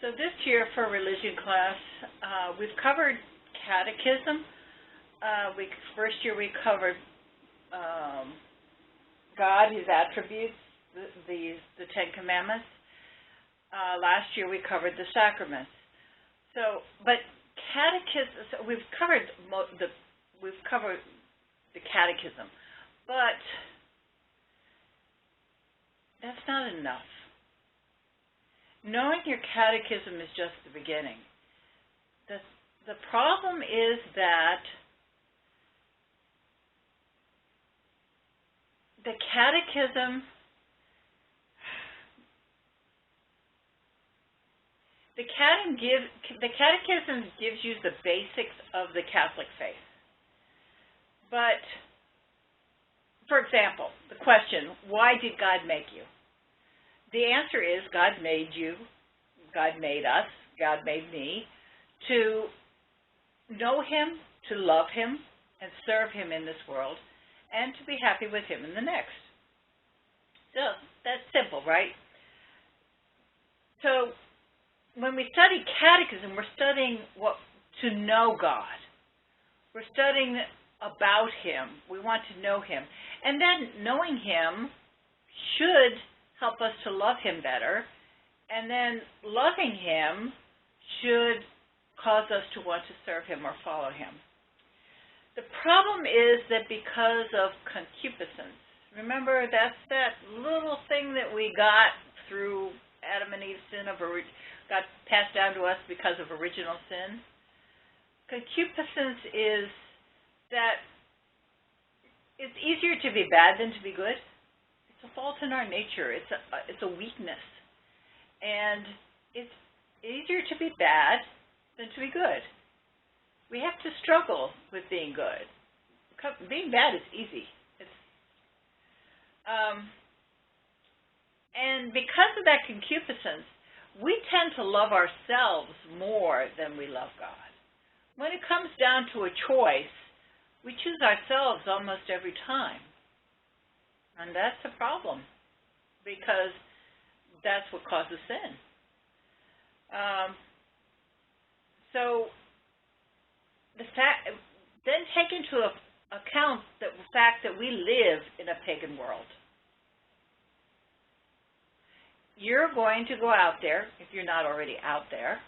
So this year for religion class, we've covered catechism. First year we covered God, His attributes, the Ten Commandments. Last year we covered the sacraments. But catechism. So we've covered the catechism, but that's not enough. Knowing your catechism is just the beginning. The problem is that the catechism gives you the basics of the Catholic faith. But, for example, the question, why did God make you? The answer is God made you, God made us, God made me to know Him, to love Him, and serve Him in this world, and to be happy with Him in the next. So, that's simple, right? So, when we study catechism, we're studying to know God. We're studying about Him. We want to know Him. And then knowing Him should help us to love Him better. And then loving Him should cause us to want to serve Him or follow Him. The problem is that because of concupiscence, remember that's that little thing that we got through Adam and Eve's sin got passed down to us because of original sin. Concupiscence is that it's easier to be bad than to be good. It's a fault in our nature. It's a weakness. And it's easier to be bad than to be good. We have to struggle with being good. Being bad is easy. And because of that concupiscence, we tend to love ourselves more than we love God. When it comes down to a choice, we choose ourselves almost every time. And that's a problem, because that's what causes sin. Then take into account the fact that we live in a pagan world. You're going to go out there, if you're not already out there,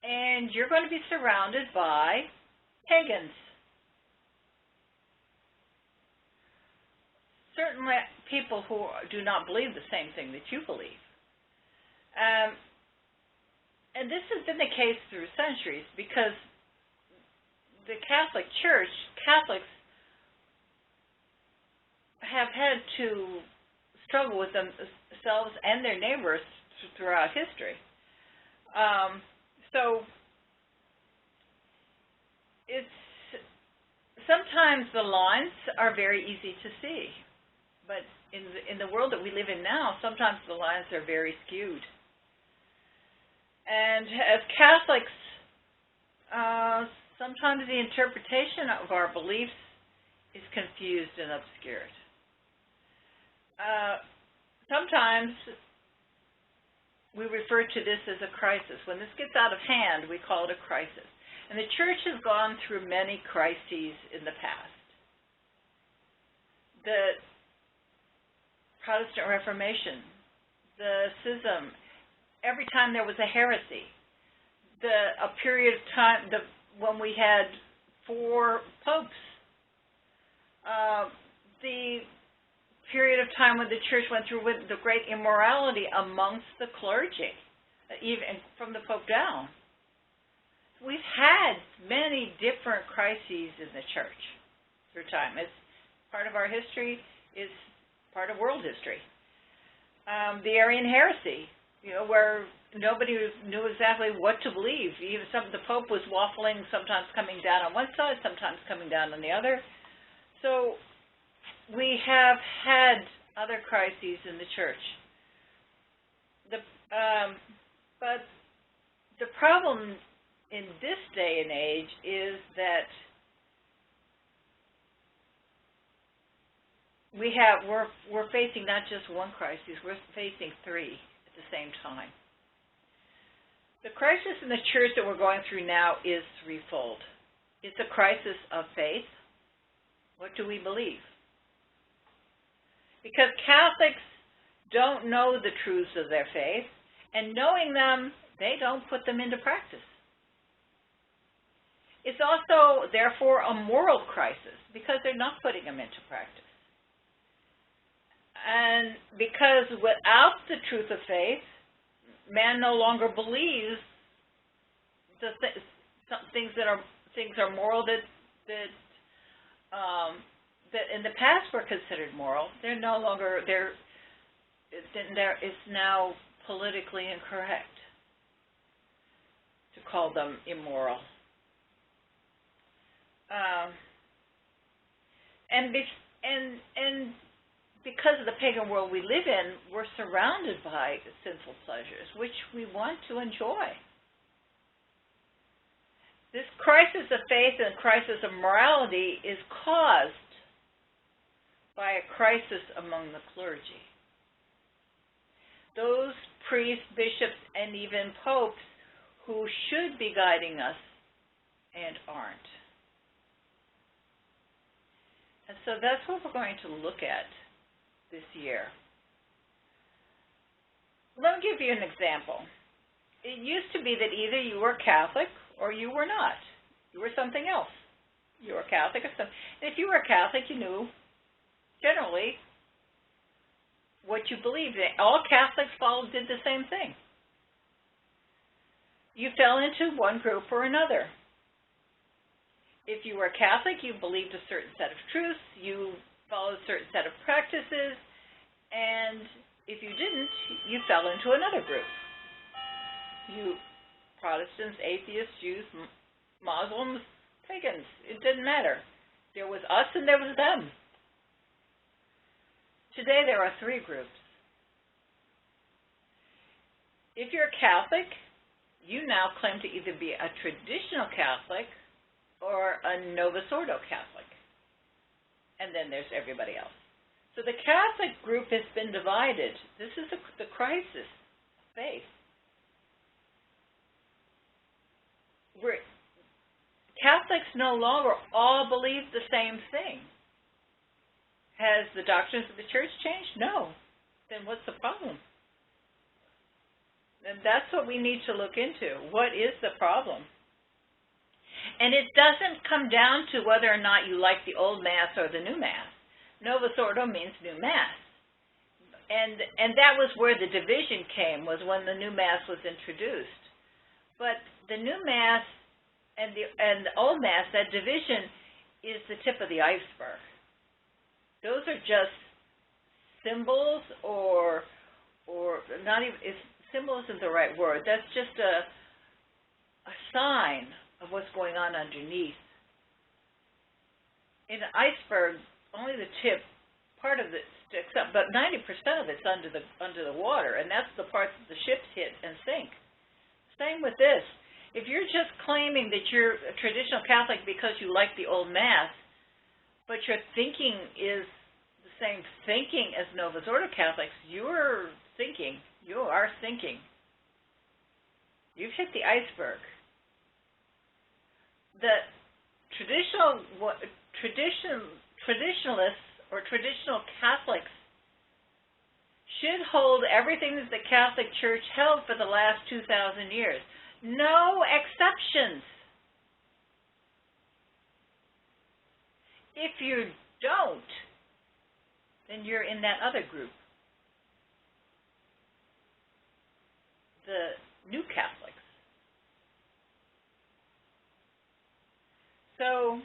and you're going to be surrounded by pagans. Certainly people who do not believe the same thing that you believe. And this has been the case through centuries, because the Catholic Church, Catholics have had to struggle with themselves and their neighbors throughout history. So sometimes the lines are very easy to see, but in the world that we live in now, sometimes the lines are very skewed. And as Catholics, sometimes the interpretation of our beliefs is confused and obscured. Sometimes we refer to this as a crisis. When this gets out of hand, we call it a crisis. And the Church has gone through many crises in the past. The Protestant Reformation, the Schism, every time there was a heresy, a period of time when we had 4 popes, the period of time when the Church went through with the great immorality amongst the clergy, even from the Pope down. We've had many different crises in the Church through time. It's part of our history, is part of world history. The Arian heresy, where nobody knew exactly what to believe. Even the Pope was waffling, sometimes coming down on one side, sometimes coming down on the other. So we have had other crises in the Church. But the problem in this day and age is that we're facing not just one crisis, we're facing 3 at the same time. The crisis in the church that we're going through now is threefold. It's a crisis of faith. What do we believe? Because Catholics don't know the truths of their faith, and knowing them, they don't put them into practice. It's also, therefore, a moral crisis because they're not putting them into practice. And because without the truth of faith, man no longer believes things are moral that in the past were considered moral. They're no longer it's now politically incorrect to call them immoral. And because of the pagan world we live in, we're surrounded by sinful pleasures, which we want to enjoy. This crisis of faith and crisis of morality is caused by a crisis among the clergy. Those priests, bishops, and even popes who should be guiding us and aren't. And so that's what we're going to look at this year. Let me give you an example. It used to be that either you were Catholic or you were not. You were something else. You were Catholic or something. And if you were Catholic, you knew generally what you believed. All Catholics did the same thing. You fell into one group or another. If you were Catholic, you believed a certain set of truths, you followed a certain set of practices, and if you didn't, you fell into another group. You Protestants, atheists, Jews, Muslims, pagans, it didn't matter. There was us and there was them. Today there are three groups. If you're a Catholic, you now claim to either be a traditional Catholic or a Novus Ordo Catholic. And then there's everybody else. So the Catholic group has been divided. This is the crisis of faith. Catholics no longer all believe the same thing. Has the doctrines of the church changed? No. Then what's the problem? And that's what we need to look into. What is the problem? And it doesn't come down to whether or not you like the old Mass or the new Mass. Novus Ordo means new Mass. And that was where the division came, was when the new Mass was introduced. But the new Mass and the old Mass, that division is the tip of the iceberg. Those are just symbols or not even, symbol isn't the right word. That's just a sign of what's going on underneath. In an iceberg, only the tip, part of it sticks up, but 90% of it's under the water, and that's the part that the ships hit and sink. Same with this. If you're just claiming that you're a traditional Catholic because you like the old Mass, but your thinking is the same thinking as Novus Ordo Catholics, you are sinking. You've hit the iceberg. The traditionalists or traditional Catholics should hold everything that the Catholic Church held for the last 2,000 years. No exceptions. If you don't, then you're in that other group, the new Catholics. So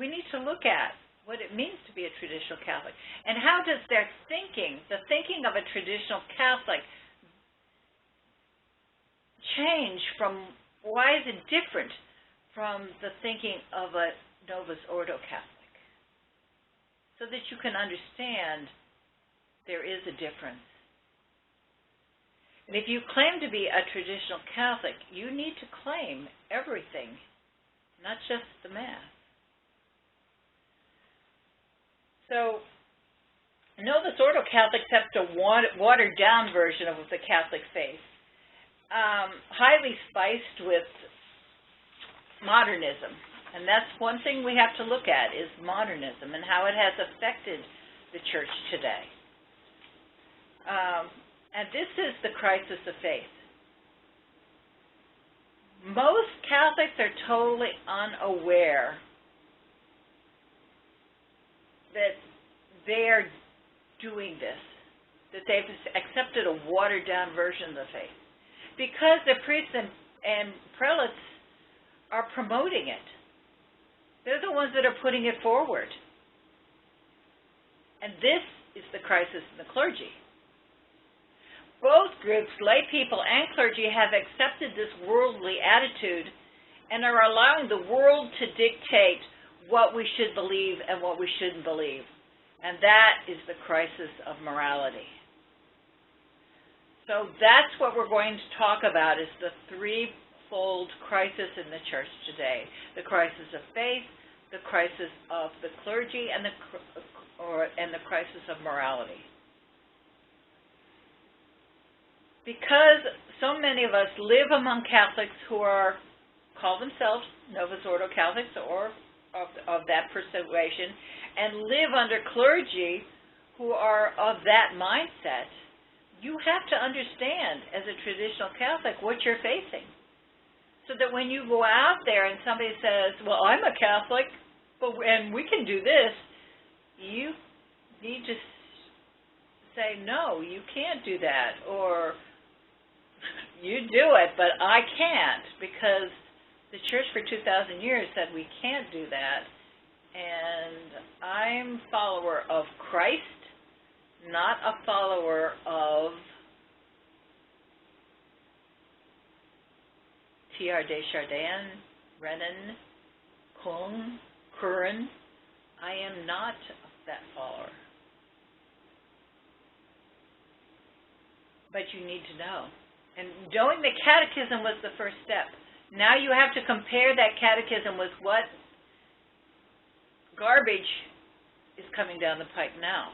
we need to look at what it means to be a traditional Catholic, and how does their thinking, the thinking of a traditional Catholic, change from, why is it different from the thinking of a Novus Ordo Catholic? So that you can understand there is a difference. And if you claim to be a traditional Catholic, you need to claim everything, not just the Mass. So, Novus Ordo Catholics have a watered-down version of the Catholic faith. highly spiced with modernism. And that's one thing we have to look at, is modernism and how it has affected the church today. And this is the crisis of faith. Most Catholics are totally unaware that they are doing this, that they've accepted a watered-down version of the faith, because the priests and prelates are promoting it. They're the ones that are putting it forward. And this is the crisis in the clergy. Both groups, lay people and clergy, have accepted this worldly attitude and are allowing the world to dictate what we should believe and what we shouldn't believe. And that is the crisis of morality. So that's what we're going to talk about, is the threefold crisis in the church today. The crisis of faith, the crisis of the clergy, and the crisis of morality. Because so many of us live among Catholics who call themselves Novus Ordo Catholics or of that persuasion, and live under clergy who are of that mindset, you have to understand, as a traditional Catholic, what you're facing. So that when you go out there and somebody says, well, I'm a Catholic, and we can do this, you need to say, no, you can't do that, or you do it, but I can't, because the church for 2,000 years said we can't do that. And I'm a follower of Christ, not a follower of Teilhard de Chardin, Renan, Kung, Curran. I am not that follower. But you need to know. And knowing the catechism was the first step. Now you have to compare that catechism with what garbage is coming down the pike now.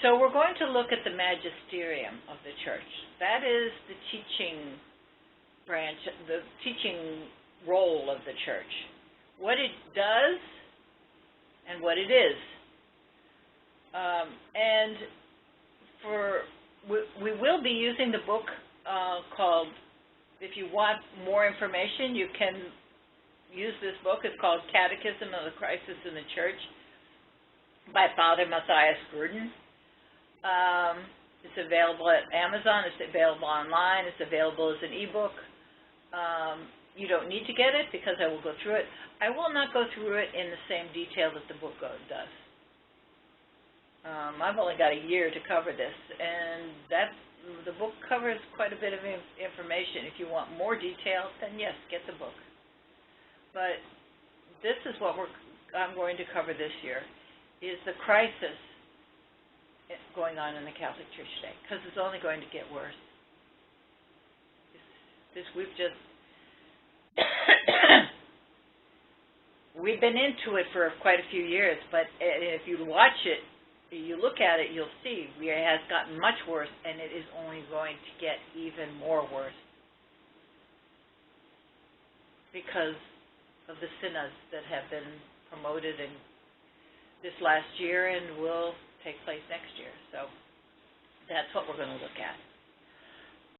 So we're going to look at the magisterium of the church. That is the teaching branch, the teaching role of the church. What it does and what it is. We will be using the book called, if you want more information, you can use this book. It's called Catechism of the Crisis in the Church by Father Matthias Gruden. It's available at Amazon. It's available online. It's available as an ebook. You don't need to get it because I will go through it. I will not go through it in the same detail that the book does. I've only got a year to cover this, and the book covers quite a bit of information. If you want more detail, then yes, get the book. But this is what I'm going to cover this year, is the crisis going on in the Catholic Church today, because it's only going to get worse. We've been into it for quite a few years, but if you watch it, you look at it, you'll see it has gotten much worse, and it is only going to get even more worse because of the synods that have been promoted in this last year and will take place next year. So that's what we're going to look at.